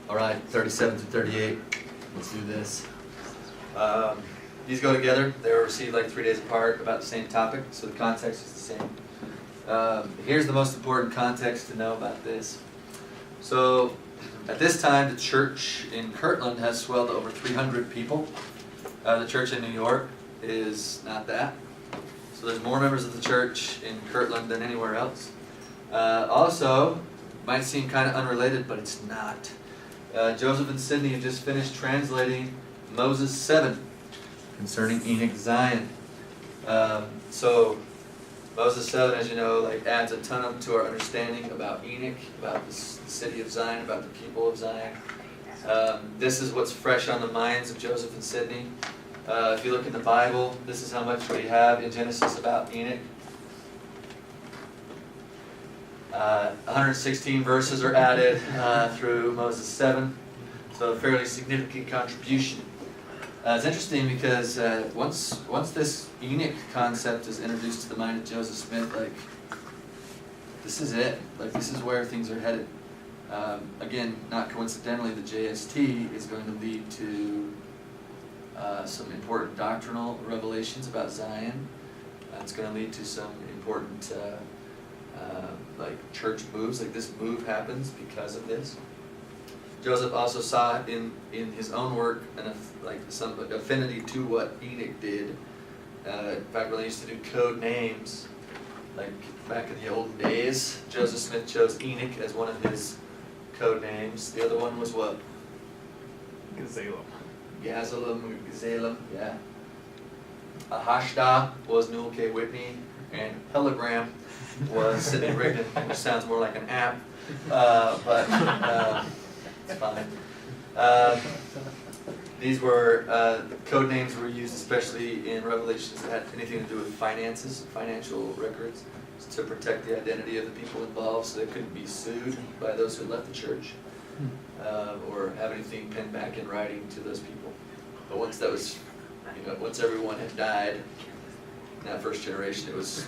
All right, 37 through 38. Let's do this. These go together. They were received like 3 days apart, about the same topic, so the context is the same. Here's the most important context to know about this. So, at this time, the church in Kirtland has swelled to over 300 people. The church in New York is not that. So there's more members of the church in Kirtland than anywhere else. Also, might seem kind of unrelated, but it's not. Joseph and Sidney have just finished translating Moses 7 concerning Enoch Zion. So Moses 7, as you know, like adds a ton to our understanding about Enoch, about the city of Zion, about the people of Zion. This is what's fresh on the minds of Joseph and Sidney. If you look in the Bible, this is how much we have in Genesis about Enoch. 116 verses are added through Moses 7, so a fairly significant contribution. It's interesting because once this Enoch concept is introduced to the mind of Joseph Smith, like, this is it. Like, this is where things are headed. Again, not coincidentally, the JST is going to lead to some important doctrinal revelations about Zion. It's going to lead to some important like church moves. Like, this move happens because of this. Joseph also saw in his own work some affinity to what Enoch did. In fact, when they used to do code names, like back in the old days, Joseph Smith chose Enoch as one of his code names. The other one was what? Gazelum, yeah. Hashdah was Newell K. Whitney, and Telegram was Sidney Rigdon, which sounds more like an app, but it's fine. These were code names were used especially in Revelations that had anything to do with finances, financial records, to protect the identity of the people involved, so they couldn't be sued by those who left the church, or have anything pinned back in writing to those people. But once that was, once everyone had died in that first generation, it was,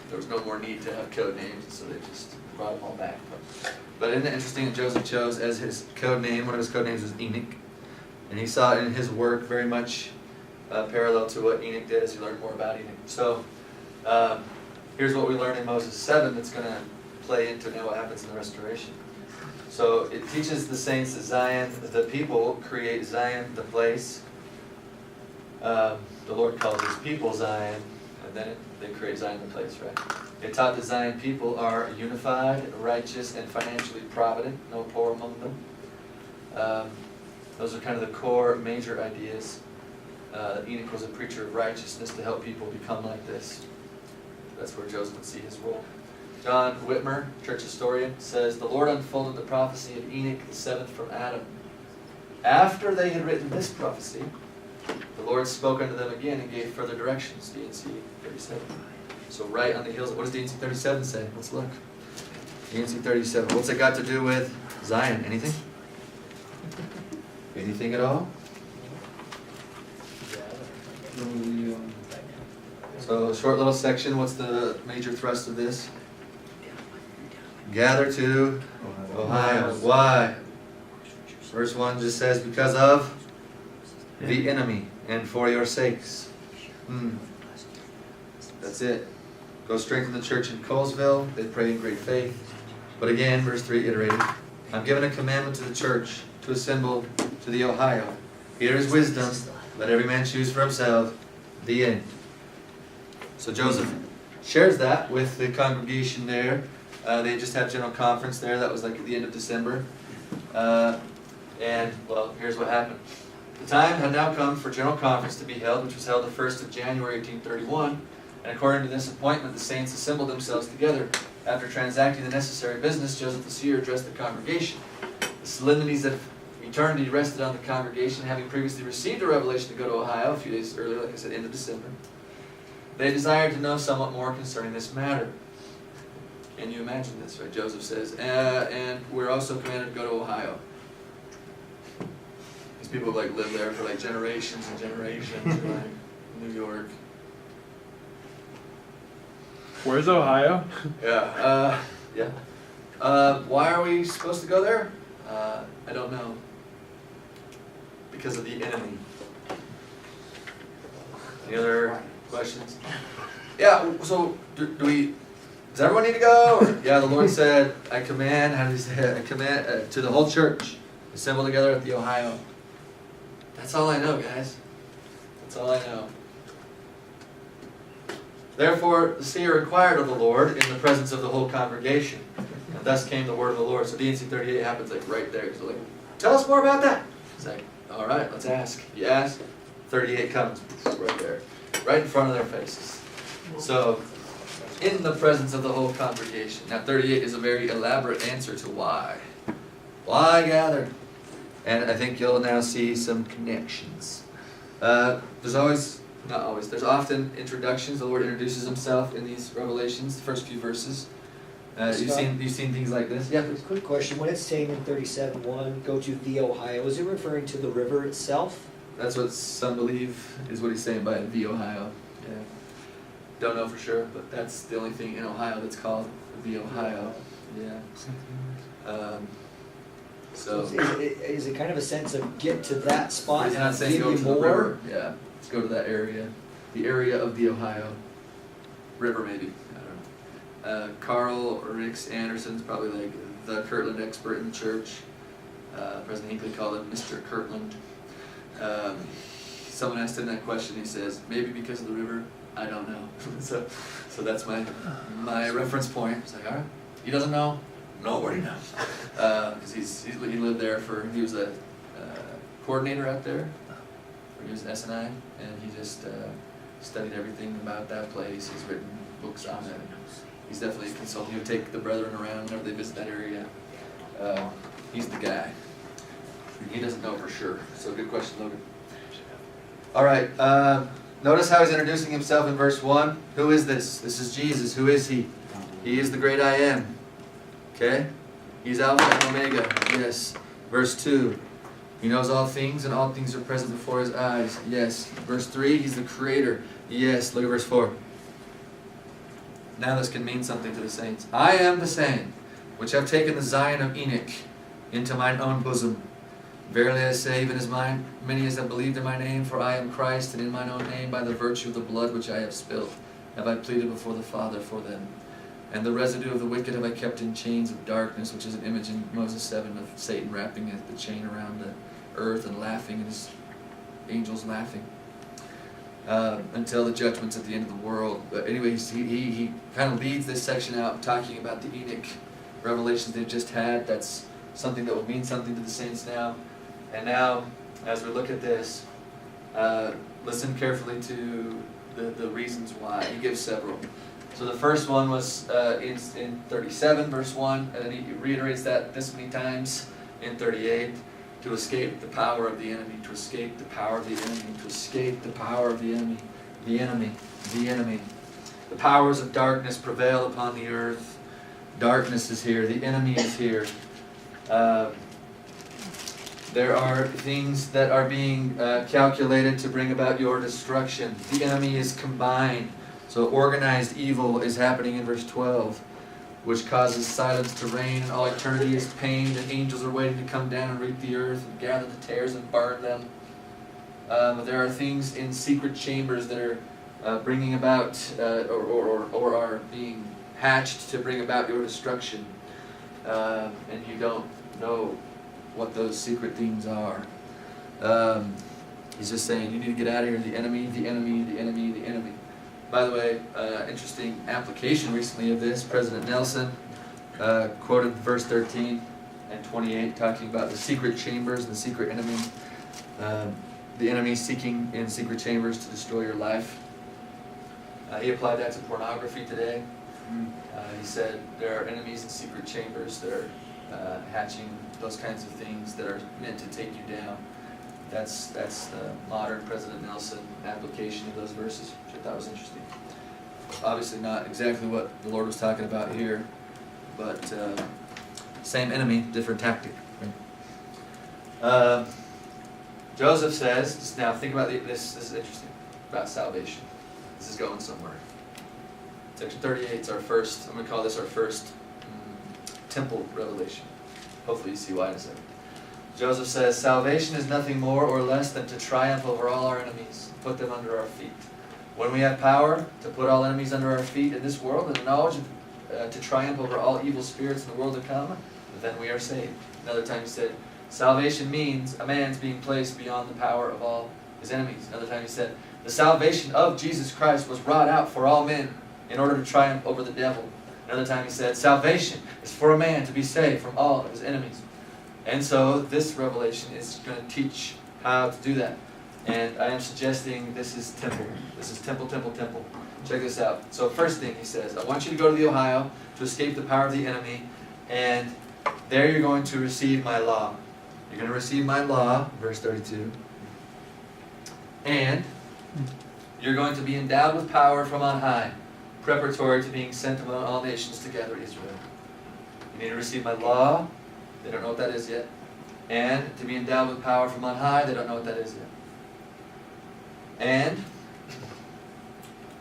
there was no more need to have code names, so they just brought them all back. But isn't it interesting that Joseph chose as his code name, one of his code names was Enoch, and he saw in his work very much parallel to what Enoch did as he learned more about Enoch. So here's what we learn in Moses 7 that's going to play into now what happens in the restoration. So it teaches the saints that Zion, the people, create Zion, the place. The Lord calls his people Zion, and then they create Zion, the place, right? It taught the Zion people are unified, righteous, and financially provident, no poor among them. Those are kind of the core major ideas. Enoch was a preacher of righteousness to help people become like this. That's where Joseph would see his role. John Whitmer, church historian, says, "The Lord unfolded the prophecy of Enoch, the seventh from Adam. After they had written this prophecy, the Lord spoke unto them again and gave further directions." D&C 37. So right on the heels of, what does D&C 37 say? Let's look. D&C 37. What's it got to do with Zion? Anything? Anything at all? So short little section. What's the major thrust of this? Gather to Ohio. Why? Verse 1 just says, because of the enemy and for your sakes. That's it. Go strengthen the church in Colesville. They pray in great faith. But again, verse 3 iterated, I'm giving a commandment to the church to assemble to the Ohio. Here is wisdom. Let every man choose for himself. The end. So Joseph shares that with the congregation there. They just had general conference there. That was like at the end of December. And, well, here's what happened. The time had now come for general conference to be held, which was held the 1st of January, 1831. And according to this appointment, the saints assembled themselves together. After transacting the necessary business, Joseph the seer addressed the congregation. The solemnities of eternity rested on the congregation, having previously received a revelation to go to Ohio a few days earlier, like I said, end of December. They desired to know somewhat more concerning this matter. Can you imagine this, right? Joseph says, and we're also commanded to go to Ohio. These people like live there for like generations and generations, like New York. Where's Ohio? Yeah. Why are we supposed to go there? I don't know. Because of the enemy. Any other questions? Yeah, so do we, does everyone need to go? Or, yeah, the Lord said, I command, how did he say it? I command to the whole church, assemble together at the Ohio. That's all I know, guys. That's all I know. Therefore, the seer inquired of the Lord in the presence of the whole congregation. And thus came the word of the Lord. So D&C 38 happens like right there. Because they're like, tell us more about that. It's like, all right, let's ask. You ask, 38 comes right there. Right in front of their faces. So, in the presence of the whole congregation. Now 38 is a very elaborate answer to why. Why gather? And I think you'll now see some connections. There's often introductions. The Lord introduces himself in these revelations, the first few verses. You've seen things like this? Yeah, please. Quick question. When it's saying in 37:1, go to the Ohio, is it referring to the river itself? That's what some believe is what he's saying by the Ohio. Yeah. Don't know for sure, but that's the only thing in Ohio that's called the Ohio. Yeah. So is it kind of a sense of get to that spot he's not and saying give go you to the more? river. Yeah. Let's go to that area. The area of the Ohio. River maybe. I don't know. Carl Rix Anderson's probably like the Kirtland expert in the church. President Hinckley called him Mr. Kirtland. Someone asked him that question. He says, maybe because of the river. I don't know. so that's my reference point. It's like, all right, he doesn't know. Nobody knows. Because he lived there he was a coordinator out there. He was an SNI, and he just studied everything about that place. He's written books on it. He's definitely a consultant. He would take the brethren around whenever they visit that area. He's the guy. He doesn't know for sure. So good question, Logan. All right. Notice how he's introducing himself in verse 1. Who is this? This is Jesus. Who is he? He is the great I am. Okay? He's Alpha and Omega. Yes. Verse 2. He knows all things, and all things are present before his eyes. Yes. Verse 3. He's the creator. Yes. Look at verse 4. Now this can mean something to the saints. I am the same, which have taken the Zion of Enoch into mine own bosom. Verily I say, even as many as have believed in my name, for I am Christ, and in mine own name, by the virtue of the blood which I have spilt, have I pleaded before the Father for them. And the residue of the wicked have I kept in chains of darkness, which is an image in Moses 7 of Satan wrapping the chain around the earth and laughing, and his angels laughing, until the judgment's at the end of the world. But anyways, he kind of leads this section out talking about the Enoch revelations they've just had. That's something that will mean something to the saints now. And now, as we look at this, listen carefully to the reasons why. He gives several. So the first one was in 37, verse 1, and then he reiterates that this many times in 38. To escape the power of the enemy, to escape the power of the enemy, to escape the power of the enemy, the enemy, the enemy. The powers of darkness prevail upon the earth. Darkness is here. The enemy is here. There are things that are being calculated to bring about your destruction. The enemy is combined. So organized evil is happening in verse 12, which causes silence to reign, and all eternity is pained, and angels are waiting to come down and reap the earth and gather the tares and burn them. There are things in secret chambers that are bringing about, or are being hatched to bring about your destruction, and you don't know what those secret things are. He's just saying, you need to get out of here. The enemy, the enemy, the enemy, the enemy. By the way, interesting application recently of this. President Nelson quoted verse 13 and 28, talking about the secret chambers and the secret enemy. The enemy seeking in secret chambers to destroy your life. He applied that to pornography today. He said there are enemies in secret chambers that are hatching those kinds of things that are meant to take you down. That's the modern President Nelson application of those verses, which I thought was interesting. Obviously not exactly what the Lord was talking about here, but same enemy, different tactic. Joseph says, just now think about this. This is interesting about salvation. This is going somewhere. Section 38 is our first. I'm going to call this our first temple revelation. Hopefully you see why in a second. Joseph says, salvation is nothing more or less than to triumph over all our enemies, put them under our feet. When we have power to put all enemies under our feet in this world, and the knowledge to triumph over all evil spirits in the world to come, then we are saved. Another time he said, salvation means a man's being placed beyond the power of all his enemies. Another time he said, the salvation of Jesus Christ was wrought out for all men in order to triumph over the devil. Another time he said, salvation is for a man to be saved from all of his enemies. And so this revelation is going to teach how to do that. And I am suggesting this is temple. This is temple, temple, temple. Check this out. So first thing he says, I want you to go to the Ohio to escape the power of the enemy, and there you're going to receive my law. You're going to receive my law, verse 32. And you're going to be endowed with power from on high, preparatory to being sent among all nations to gather Israel. You need to receive my law. They don't know what that is yet. And to be endowed with power from on high, they don't know what that is yet. And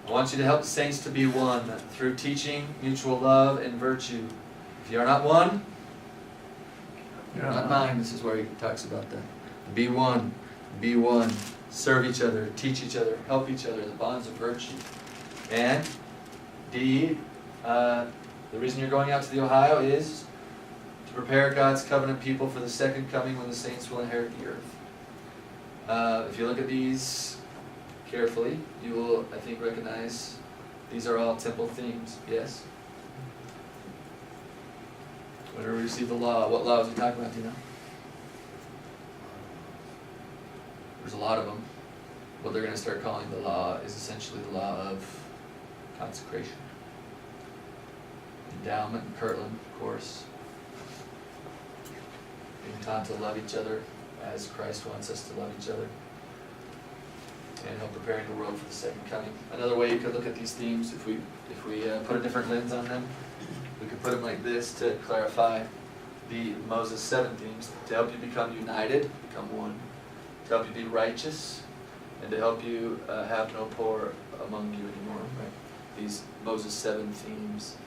I want you to help the saints to be one through teaching, mutual love, and virtue. If you are not one, you're not mine. This is where he talks about that. Be one. Be one. Serve each other. Teach each other. Help each other. The bonds of virtue. And D, the reason you're going out to the Ohio is to prepare God's covenant people for the second coming when the saints will inherit the earth. If you look at these carefully, you will, I think, recognize these are all temple themes. Yes? Whenever we receive the law, what law is he talking about, do you know? There's a lot of them. What they're going to start calling the law is essentially the law of consecration. Endowment and Kirtland, of course. Being taught to love each other as Christ wants us to love each other. And preparing the world for the second coming. Another way you could look at these themes, if we put a different lens on them, we could put them like this to clarify the Moses 7 themes, to help you become united, become one, to help you be righteous, and to help you have no poor among you anymore. Right? These Moses 7 themes.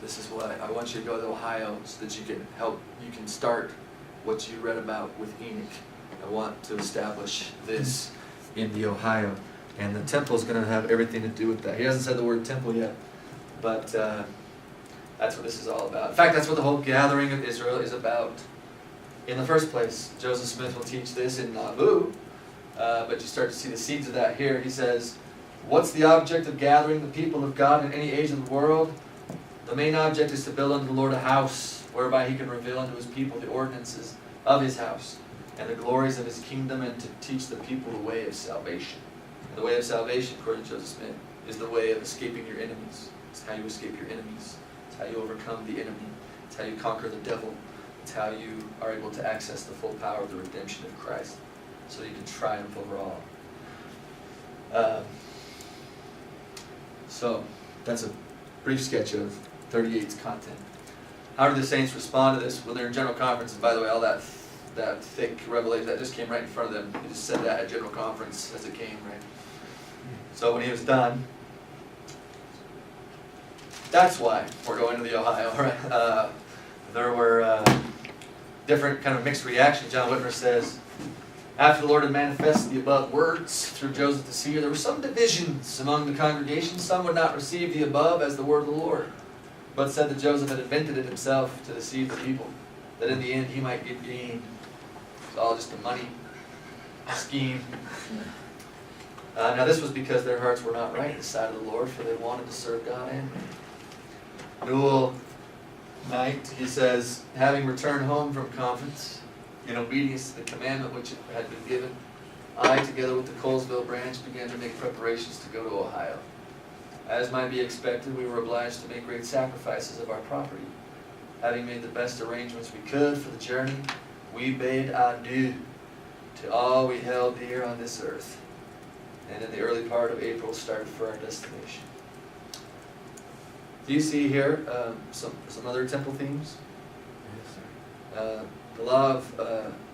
This is why I want you to go to Ohio so that you can start what you read about with Enoch. I want to establish this in the Ohio. And the temple is going to have everything to do with that. He hasn't said the word temple yet, but that's what this is all about. In fact, that's what the whole gathering of Israel is about in the first place. Joseph Smith will teach this in Nauvoo, but you start to see the seeds of that here. He says, what's the object of gathering the people of God in any age of the world? The main object is to build unto the Lord a house, whereby he can reveal unto his people the ordinances of his house and the glories of his kingdom, and to teach the people the way of salvation. And the way of salvation, according to Joseph Smith, is the way of escaping your enemies. It's how you escape your enemies. It's how you overcome the enemy. It's how you conquer the devil. It's how you are able to access the full power of the redemption of Christ, so that you can triumph over all. So, that's a brief sketch of 38's content. How do the saints respond to this? Well, they're in general conference, and by the way, all that thick revelation, that just came right in front of them. He just said that at general conference as it came, right? So when he was done, that's why we're going to the Ohio, right? There were different kind of mixed reactions. John Whitmer says, after the Lord had manifested the above words through Joseph the seer, there were some divisions among the congregation. Some would not receive the above as the word of the Lord, but said that Joseph had invented it himself to deceive the people, that in the end he might get gain. It's all just a money scheme. Now this was because their hearts were not right in the sight of the Lord, for they wanted to serve God and man. Newell Knight, he says, having returned home from conference, in obedience to the commandment which had been given, I, together with the Colesville branch, began to make preparations to go to Ohio. As might be expected, we were obliged to make great sacrifices of our property. Having made the best arrangements we could for the journey, we bade adieu to all we held dear on this earth, and in the early part of April started for our destination. Do you see here some other temple themes? The law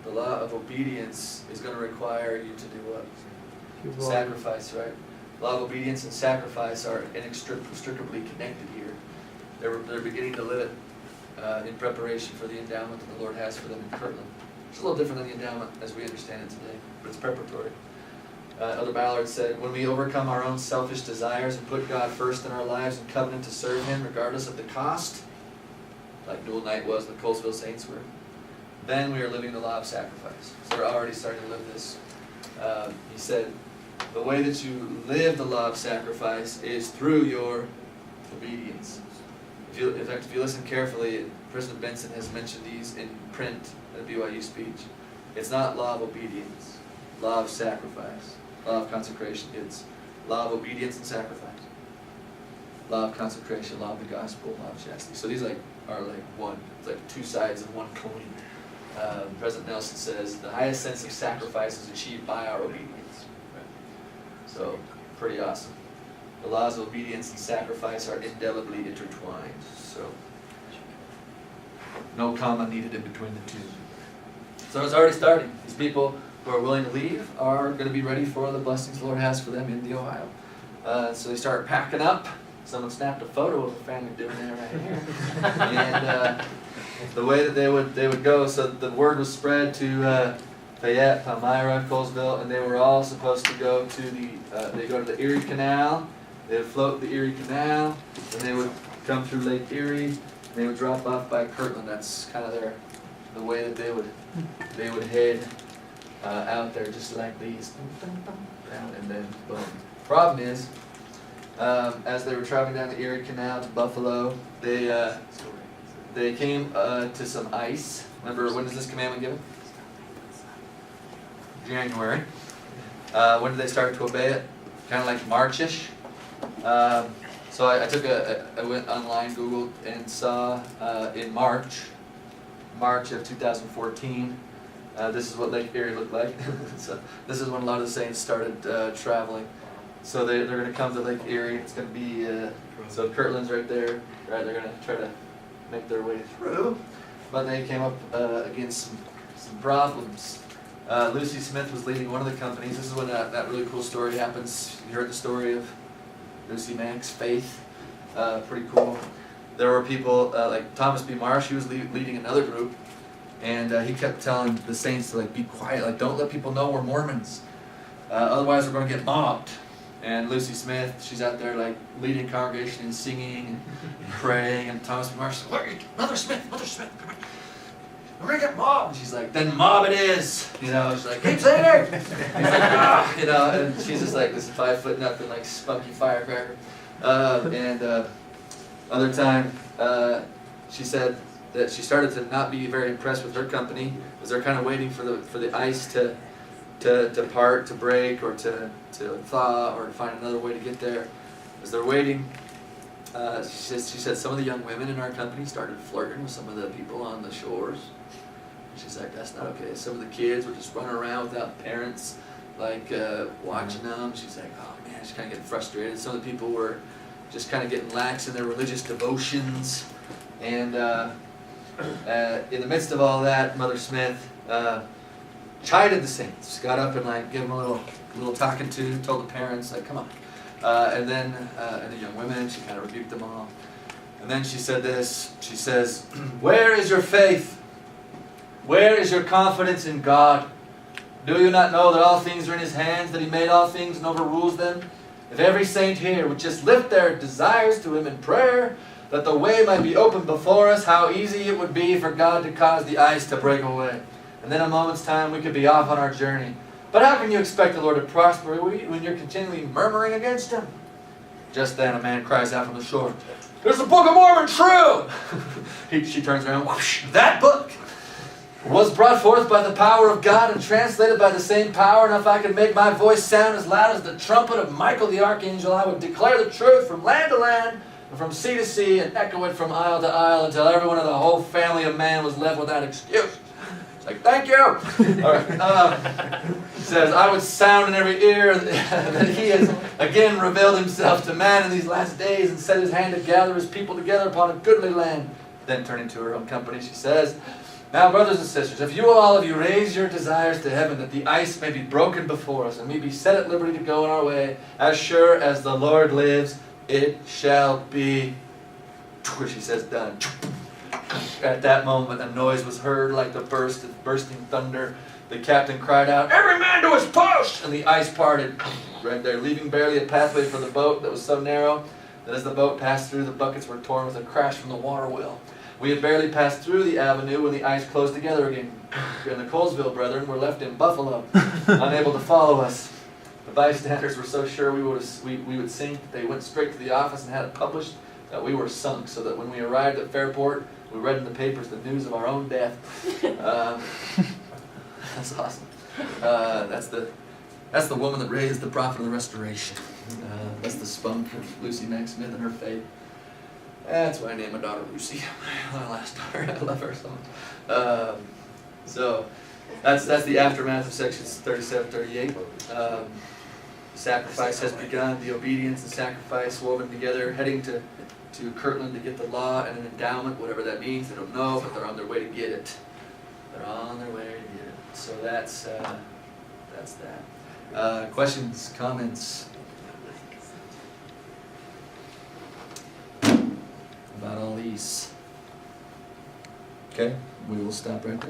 of obedience is going to require you to do what? Sacrifice, right? Law of obedience and sacrifice are inextricably connected here. They're beginning to live it in preparation for the endowment that the Lord has for them in Kirtland. It's a little different than the endowment as we understand it today, but it's preparatory. Elder Ballard said, when we overcome our own selfish desires and put God first in our lives and covenant to serve Him regardless of the cost, like Newell Knight was, the Colesville Saints were, then we are living the law of sacrifice. So they're already starting to live this. He said, the way that you live the law of sacrifice is through your obedience. In fact, if you listen carefully, President Benson has mentioned these in print at a BYU speech. It's not law of obedience, law of sacrifice, law of consecration. It's law of obedience and sacrifice, law of consecration, law of the gospel, law of chastity. So these are like one. It's like two sides of one coin. President Nelson says the highest sense of sacrifice is achieved by our obedience. So pretty awesome. The laws of obedience and sacrifice are indelibly intertwined. So no comma needed in between the two. So it's already starting. These people who are willing to leave are going to be ready for the blessings the Lord has for them in the Ohio. So they start packing up. Someone snapped a photo of the family doing that right here. And the way that they would go, so the word was spread to Fayette, Palmyra, Colesville, and they were all supposed to go to they go to the Erie Canal. They would float the Erie Canal, and they would come through Lake Erie, and they would drop off by Kirtland. That's kind of the way that they would head out there, just like these, and then boom. Problem is, as they were traveling down the Erie Canal to Buffalo, they came to some ice. Remember, when is this commandment given? January. When did they start to obey it? Kind of like March-ish. So I went online, Googled, and saw in March of 2014, this is what Lake Erie looked like. So this is when a lot of the saints started traveling. So they're going to come to Lake Erie. It's going to be, so Kirtland's right there, right? They're going to try to make their way through. But they came up against some problems. Lucy Smith was leading one of the companies. This is when that really cool story happens. You heard the story of Lucy Mack's faith. Pretty cool. There were people like Thomas B. Marsh. He was leading another group, and he kept telling the saints to be quiet, don't let people know we're Mormons, otherwise we're going to get mobbed. And Lucy Smith, she's out there leading a congregation and singing and praying, and Thomas B. Marsh says, Mother Smith, come on. We're going to get mobbed. And she's like, then mob it is. She's like, keep singing. He's like, and she's just like this 5 foot nothing, spunky firecracker. Other time, she said that she started to not be very impressed with her company, because they're kind of waiting for the ice to part, to break, or to thaw, or to find another way to get there. As they're waiting, she said some of the young women in our company started flirting with some of the people on the shores. She's like, that's not okay. Some of the kids were just running around without parents, watching them. She's like, oh man, she's kind of getting frustrated. Some of the people were just kind of getting lax in their religious devotions. And in the midst of all that, Mother Smith chided the saints, got up and gave them a little talking to, told the parents, come on. And then and the young women, she kind of rebuked them all. And then she said this, she says, where is your faith? Where is your confidence in God? Do you not know that all things are in His hands, that He made all things and overrules them? If every saint here would just lift their desires to Him in prayer, that the way might be opened before us, how easy it would be for God to cause the ice to break away. And then in a moment's time we could be off on our journey. But how can you expect the Lord to prosper when you're continually murmuring against Him? Just then a man cries out from the shore, "Is the Book of Mormon true?" She turns around, whoosh, that book was brought forth by the power of God and translated by the same power, and if I could make my voice sound as loud as the trumpet of Michael the Archangel, I would declare the truth from land to land, and from sea to sea, and echo it from isle to isle, until everyone of the whole family of man was left without excuse. It's like, thank you! All right. Says, I would sound in every ear that He has again revealed Himself to man in these last days, and set His hand to gather His people together upon a goodly land. Then turning to her own company, she says, now, brothers and sisters, if you all of you raise your desires to heaven, that the ice may be broken before us, and we be set at liberty to go on our way, as sure as the Lord lives, it shall be She says, done. At that moment, a noise was heard like the bursting thunder. The captain cried out, "Every man to his post!" And the ice parted right there, leaving barely a pathway for the boat that was so narrow that as the boat passed through, the buckets were torn with a crash from the water wheel. We had barely passed through the avenue when the ice closed together again, and the Colesville brethren were left in Buffalo, unable to follow us. The bystanders were so sure we would sink that they went straight to the office and had it published that we were sunk, so that when we arrived at Fairport, we read in the papers the news of our own death. That's awesome. That's the woman that raised the prophet of the Restoration. That's the spunk of Lucy Mack Smith and her faith. That's why I named my daughter Lucy. My last daughter. I love her so much. So that's the aftermath of sections 37, 38. Sacrifice has begun. The obedience and sacrifice woven together, heading to Kirtland to get the law and an endowment, whatever that means. They don't know, but they're on their way to get it. They're on their way to get it. So that's that. Questions, comments about all these? Okay, we will stop right there.